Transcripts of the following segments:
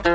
أنا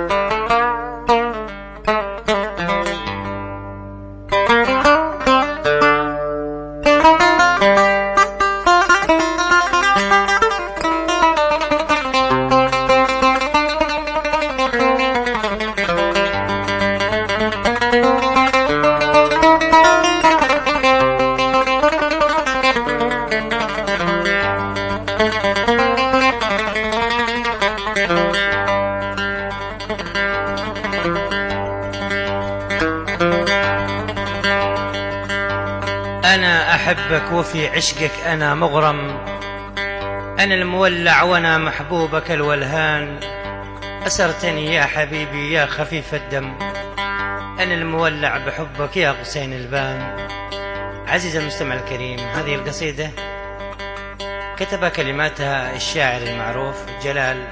أحبك وفي عشقك أنا مغرم، أنا المولع وأنا محبوبك الولهان. أسرتني يا حبيبي يا خفيف الدم، أنا المولع بحبك يا قصين البان. عزيزي المستمع الكريم، هذه القصيدة كتب كلماتها الشاعر المعروف جلال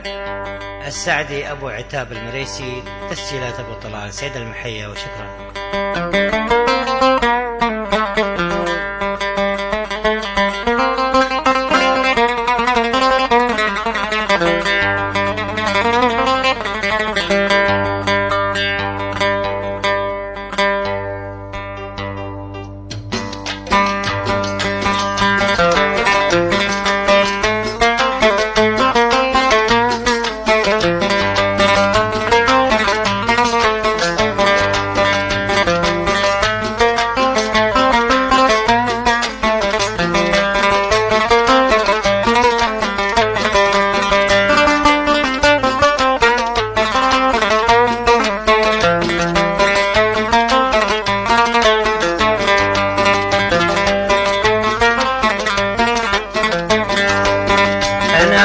السعدي أبو عتاب المريسي، تسجيلات أبو طلال. سيد المحية وشكرا.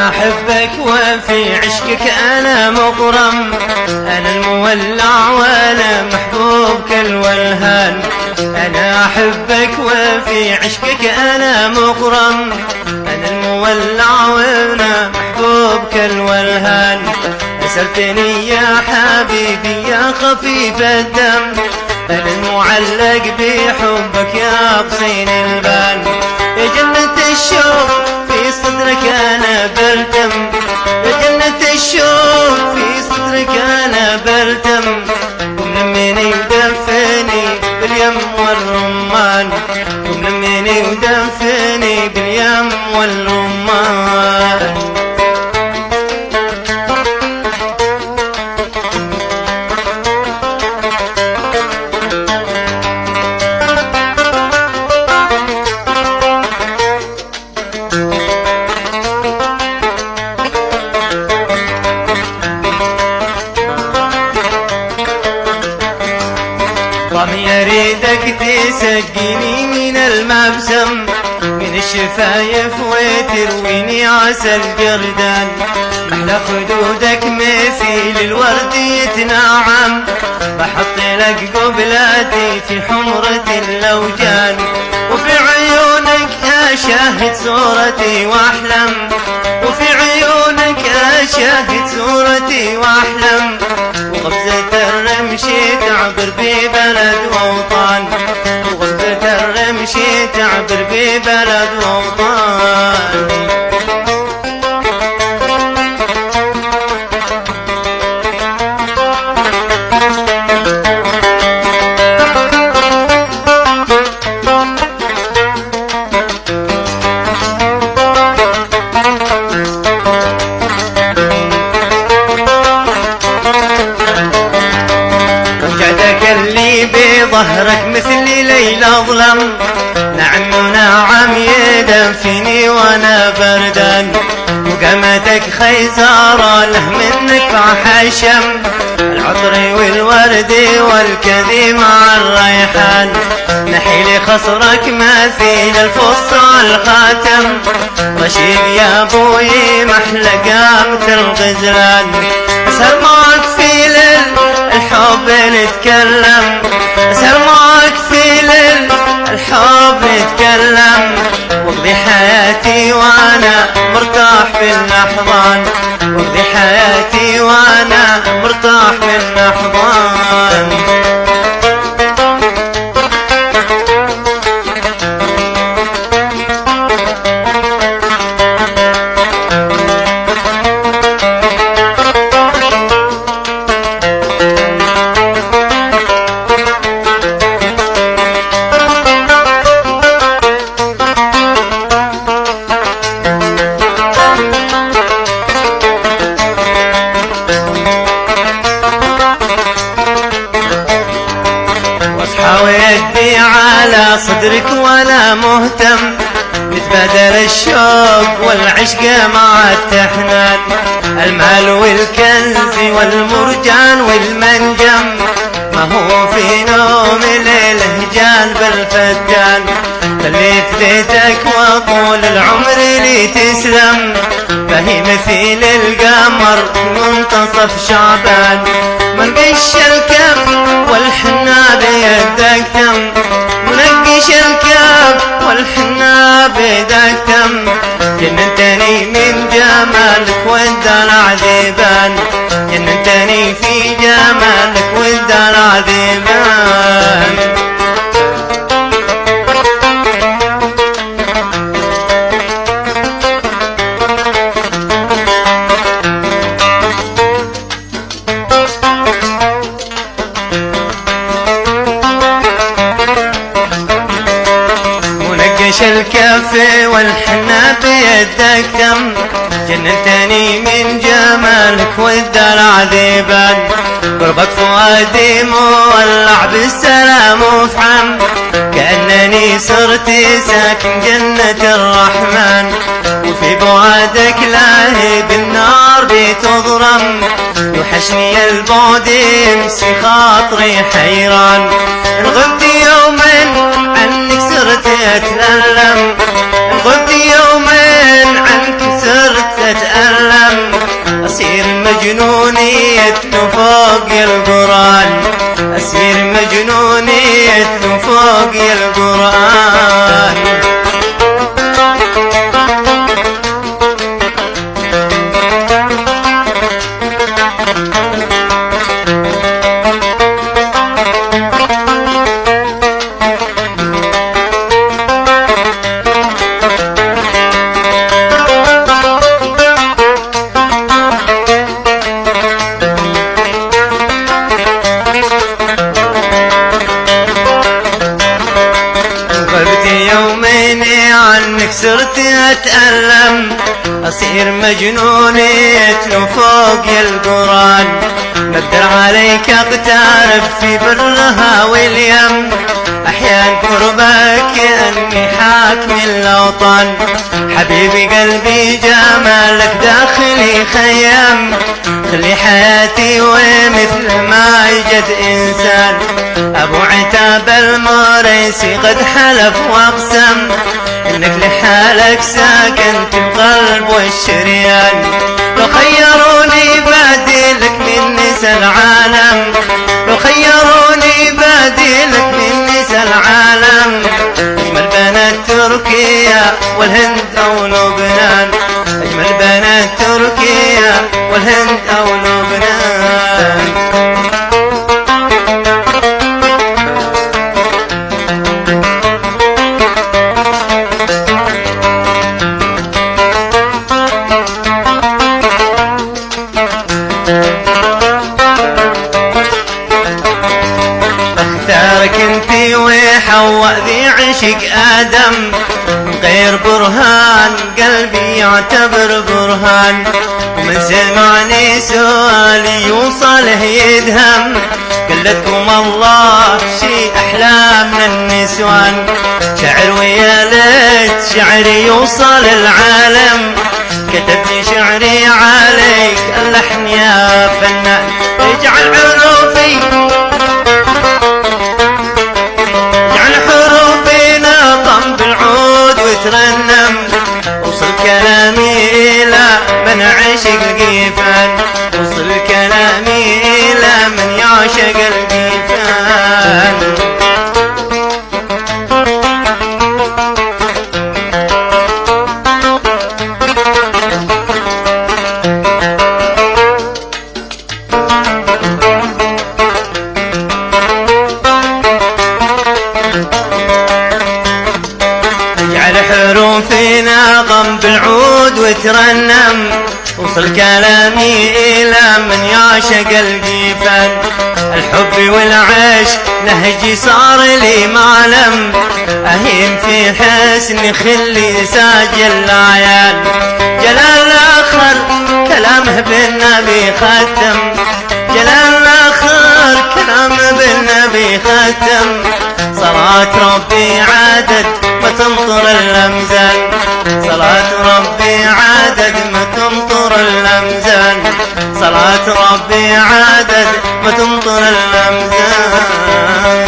أحبك وفي عشقك أنا مغرم، أنا المولع وأنا محبوبك الولهان. أنا أحبك وفي عشقك أنا مغرم، أنا المولع وأنا محبوبك الولهان. أسرتني يا حبيبي يا خفيف الدم، أنا المعلق بحبك يا قصين البان. يا جنة الشوق في صدرك أنا بلتم، يا جنة الشوق في صدرك أنا بلتم. وملمني ودفني باليم والرمان، وملمني ودفني باليم والرمان. ضمي أريدك تسقيني من المبسم، من الشفايف وترويني عسل جردان. محلى خدودك مثيل الورد يتنعم، بحط لك قبلاتي في حمرة اللوجان. وفي عيونك أشاهد صورتي وأحلم، وفي عيونك أشاهد صورتي وأحلم. وغبزة الرمش تعبر ببلد ووطن، وغبزة الرمش تعبر ببلد ووطن. اللي بظهرك مثل ليلى ظلم، نعم نعم يدفني وانا بردان. وقامتك خيزارة له منك فحشم، العطر والورد والكذي مع الريحان. نحيلي خصرك مثيل الفصة الخاتم، رشيد يا ابوي محلى قامة الغزلان. اسهر معك في الحب نتكلم، اسهر معك في الحب نتكلم. واقضي حياتي وانا مرتاح بالاحضان، واقضي حياتي وانا مرتاح بالاحضان. ويدي على صدرك وانا مهتم، نتبادل الشوق والعشق مع التحنان، المال والكنز والمرجان والمنجم، ما هو في نوم ليله جال بالفتان، خلي فديتك وطول العمر لي تسلم، فهي مثيل القمر منتصف شعبان، منقش الكف والحنا بيدك تم، منقش الكف والحنا بيدك تم، جننتني من جمالك والدلع ذيبان، جننتني في جمالك والدلع ذيبان. الكف والحنا بيدك تم، جننتني من جمالك والدلع ذيبان، قربك فؤادي مولع بالسلام وفحم، كأنني صرت ساكن جنة الرحمن، وفي بعادك لاهي بالنار بتضرم، يوحشني البعد يمسي خاطري حيران، إن غبت يوما عنك صرت أتألم، إن غبت يوما عنك صرت أتألم، أصير مجنوني يتلو فوق القرآن، أصير مجنوني يتلو فوق القرآن. عنك صرت أتألم، أصير مجنون يتلو فوق القرآن، ما اقدر عليك اقترب في برها واليم، أحيان قربك كأني حاكم الأوطان، حبيبي قلبي جمالك داخلي خيم، خلي حياتي ومثل ما يجد إنسان، أبو عتاب المريسي قد حلف واقسم، إنك لحالك ساكنت القلب والشريان، لو خيروني بادلك من نساء العالم، لو خيروني بادلك من نساء العالم، أجمل بنات تركيا والهند أو لبنان، أجمل بنات تركيا والهند أو لبنان. اختارك انتي وحواء ذي عشق آدم، من غير برهان قلبي يعتبر برهان، ومن سمعني سؤالي يوصله يدهم، قلتكم الله شي أحلى من النسوان، شعر ويا ليت شعري يوصل العالم، كتبت شعري عليك اللحن يا فنان، اجعل حروفي وترنم، وصل كلامي إلى من عشق القيفان، وصل كلامي إلى من يعشق القيفان. حروفنا غم بالعود وترنم، وصل كلامي إلى من يعشق القيفان، الحب والعشق نهجي صار لي معلم، أهيم في حسن خلي ساجل العيال، جلال آخر كلامه بالنبي ختم، جلال آخر كلامه بالنبي ختم، صلاة ربي عدد ما تمطر الأمزان، صلاة ربي عدد ما تمطر الأمزان، صلاة ربي عدد ما تمطر الأمزان.